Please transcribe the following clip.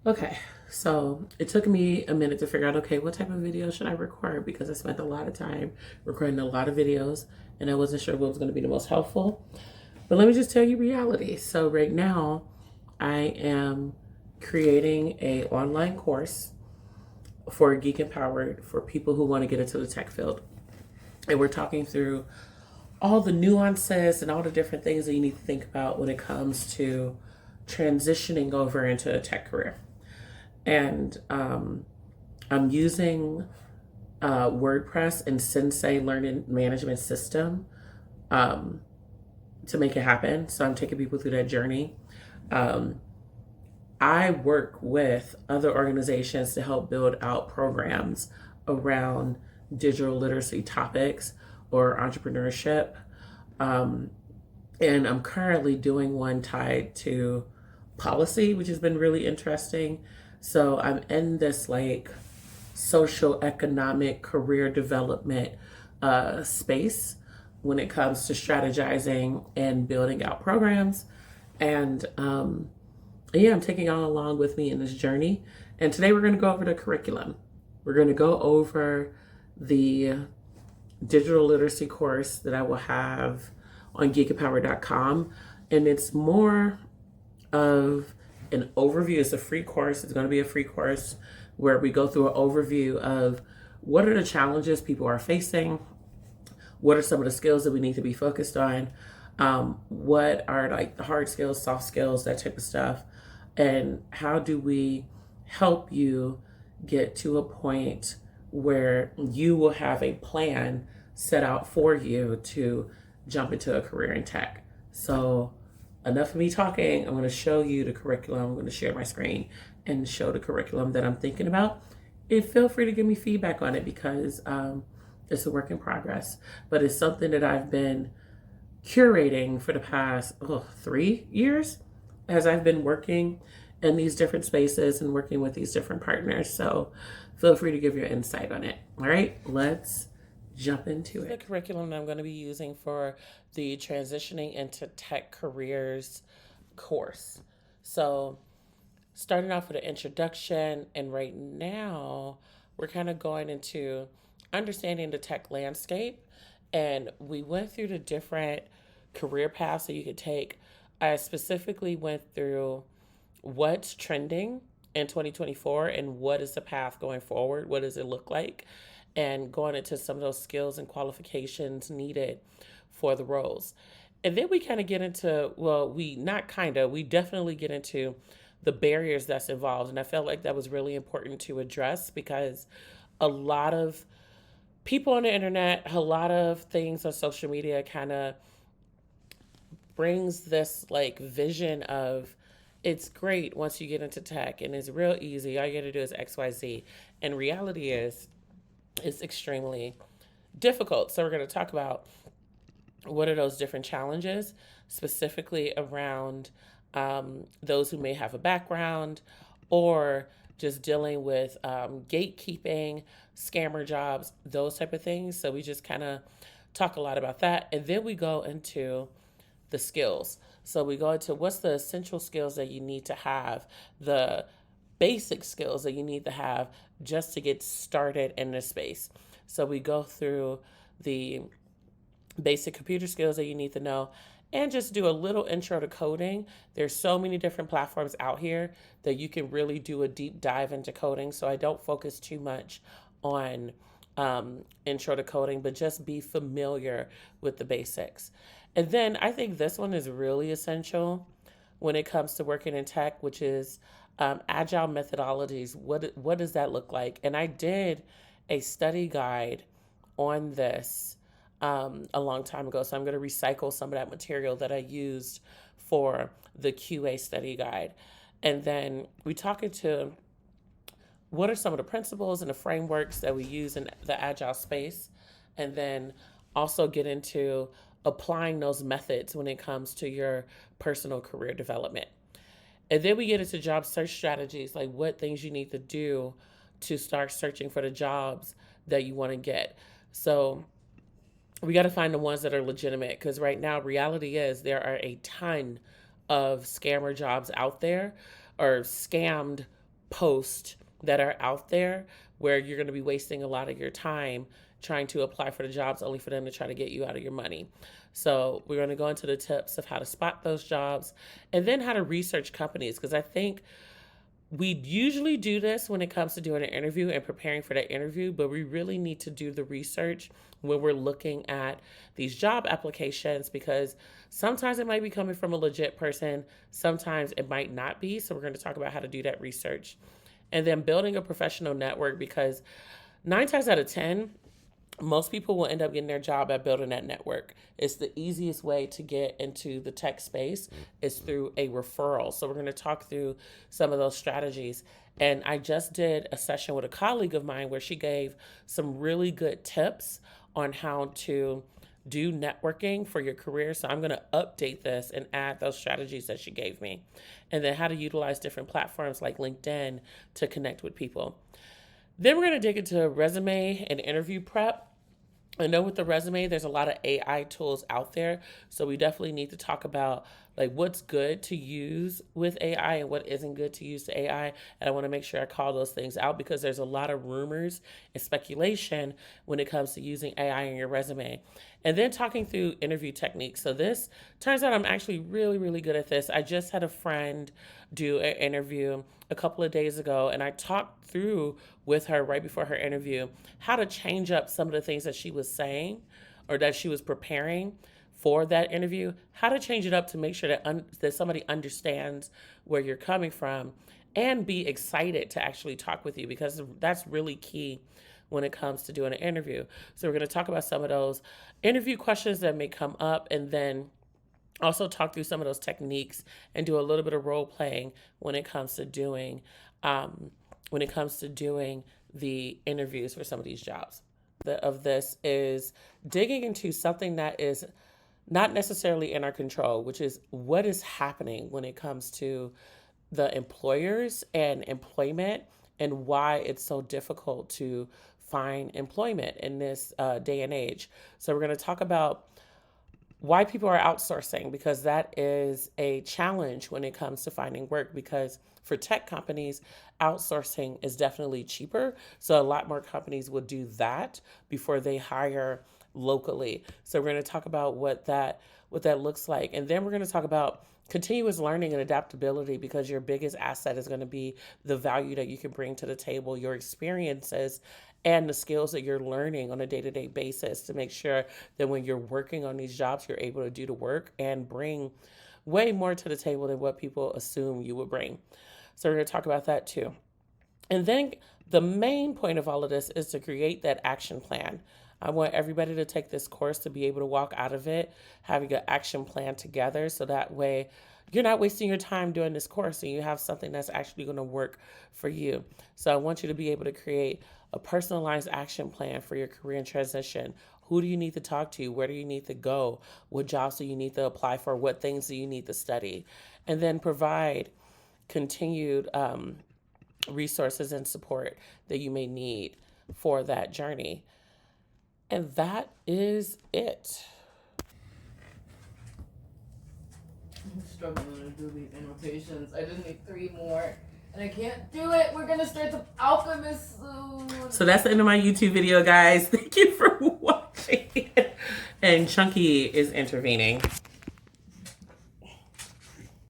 Okay, so it took me a minute to figure out, okay, what type of video should I record? Because I spent a lot of time recording a lot of videos and I wasn't sure what was going to be the most helpful. But let me just tell you reality. So right now, I am creating a online course for Geek Empowered for people who want to get into the tech field. And we're talking through all the nuances and all the different things that you need to think about when it comes to transitioning over into a tech career. And I'm using WordPress and Sensei Learning Management System um, to make it happen. So I'm taking people through that journey. Um, I work with other organizations to help build out programs around digital literacy topics or entrepreneurship. Um, and I'm currently doing one tied to policy, which has been really interesting. So I'm in this like social economic career development space when it comes to strategizing and building out programs. And yeah, I'm taking y'all along with me in this journey. And today we're going to go over the curriculum. We're going to go over the digital literacy course that I will have on geekempower.com. And it's more of an overview. It's a free course. It's going to be a free course where we go through an overview of what are the challenges people are facing, what are some of the skills that we need to be focused on, what are like the hard skills, soft skills, that type of stuff, and how do we help you get to a point where you will have a plan set out for you to jump into a career in tech. So enough of me talking. I'm going to show you the curriculum. I'm going to share my screen and show the curriculum that I'm thinking about. And feel free to give me feedback on it because it's a work in progress. But it's something that I've been curating for the past 3 years as I've been working in these different spaces and working with these different partners. So feel free to give your insight on it. All right, let's jump into it. The curriculum that I'm going to be using for the Transitioning into Tech Careers course. So starting off with an introduction, and right now we're kind of going into understanding the tech landscape. And we went through the different career paths that you could take. I specifically went through what's trending in 2024 and what is the path going forward? What does it look like? And going into some of those skills and qualifications needed for the roles. And then we kind of get into, we definitely get into the barriers that's involved. And I felt like that was really important to address because a lot of people on the internet, a lot of things on social media kind of brings this like vision of it's great once you get into tech and it's real easy. All you got to do is XYZ. And reality is it's extremely difficult. So we're going to talk about what are those different challenges, specifically around those who may have a background or just dealing with gatekeeping, scammer jobs, those type of things. So we just kind of talk a lot about that. And then we go into the skills. So we go into what's the essential skills that you need to have, the basic skills that you need to have just to get started in this space. So we go through the basic computer skills that you need to know and just do a little intro to coding. There's so many different platforms out here that you can really do a deep dive into coding. So I don't focus too much on intro to coding, but just be familiar with the basics. And then I think this one is really essential when it comes to working in tech, which is agile methodologies. What does that look like? And I did a study guide on this a long time ago. So I'm going to recycle some of that material that I used for the QA study guide. And then we talk into what are some of the principles and the frameworks that we use in the agile space. And then also get into applying those methods when it comes to your personal career development. And then we get into job search strategies, like what things you need to do to start searching for the jobs that you want to get. So we got to find the ones that are legitimate because right now, reality is there are a ton of scammer jobs out there or scammed posts that are out there where you're going to be wasting a lot of your time trying to apply for the jobs only for them to try to get you out of your money. So we're going to go into the tips of how to spot those jobs and then how to research companies, because I think we usually do this when it comes to doing an interview and preparing for that interview, but we really need to do the research when we're looking at these job applications, because sometimes it might be coming from a legit person, sometimes it might not be. So we're going to talk about how to do that research. And then building a professional network, because 9 times out of 10, most people will end up getting their job at building that network. It's the easiest way to get into the tech space is through a referral. So we're going to talk through some of those strategies. And I just did a session with a colleague of mine where she gave some really good tips on how to do networking for your career. So I'm going to update this and add those strategies that she gave me. And then how to utilize different platforms like LinkedIn to connect with people. Then we're going to dig into resume and interview prep. I know with the resume, there's a lot of AI tools out there. So we definitely need to talk about like what's good to use with AI and what isn't good to use to AI. And I want to make sure I call those things out, because there's a lot of rumors and speculation when it comes to using AI in your resume. And then talking through interview techniques. So this turns out I'm actually really, really good at this. I just had a friend do an interview a couple of days ago, and I talked through with her right before her interview how to change up some of the things that she was saying or that she was preparing for that interview, how to change it up to make sure that somebody understands where you're coming from and be excited to actually talk with you, because that's really key when it comes to doing an interview. So we're going to talk about some of those interview questions that may come up, and then also talk through some of those techniques and do a little bit of role playing when it comes to doing the interviews for some of these jobs. Of this is digging into something that is not necessarily in our control, which is what is happening when it comes to the employers and employment, and why it's so difficult to find employment in this day and age. So we're going to talk about why people are outsourcing, because that is a challenge when it comes to finding work, because for tech companies, outsourcing is definitely cheaper. So a lot more companies will do that before they hire locally. So we're going to talk about what that looks like. And then we're going to talk about continuous learning and adaptability, because your biggest asset is going to be the value that you can bring to the table, your experiences, and the skills that you're learning on a day-to-day basis to make sure that when you're working on these jobs, you're able to do the work and bring way more to the table than what people assume you would bring. So we're going to talk about that too. And then the main point of all of this is to create that action plan. I want everybody to take this course to be able to walk out of it having an action plan together, so that way you're not wasting your time doing this course and you have something that's actually going to work for you. So I want you to be able to create a personalized action plan for your career and transition. Who do you need to talk to? Where do you need to go? What jobs do you need to apply for? What things do you need to study? And then provide continued resources and support that you may need for that journey. And that is it. I'm struggling to do these annotations. I just need 3 more. And I can't do it. We're going to start the Alchemist soon. So that's the end of my YouTube video, guys. Thank you for watching. And Chunky is intervening.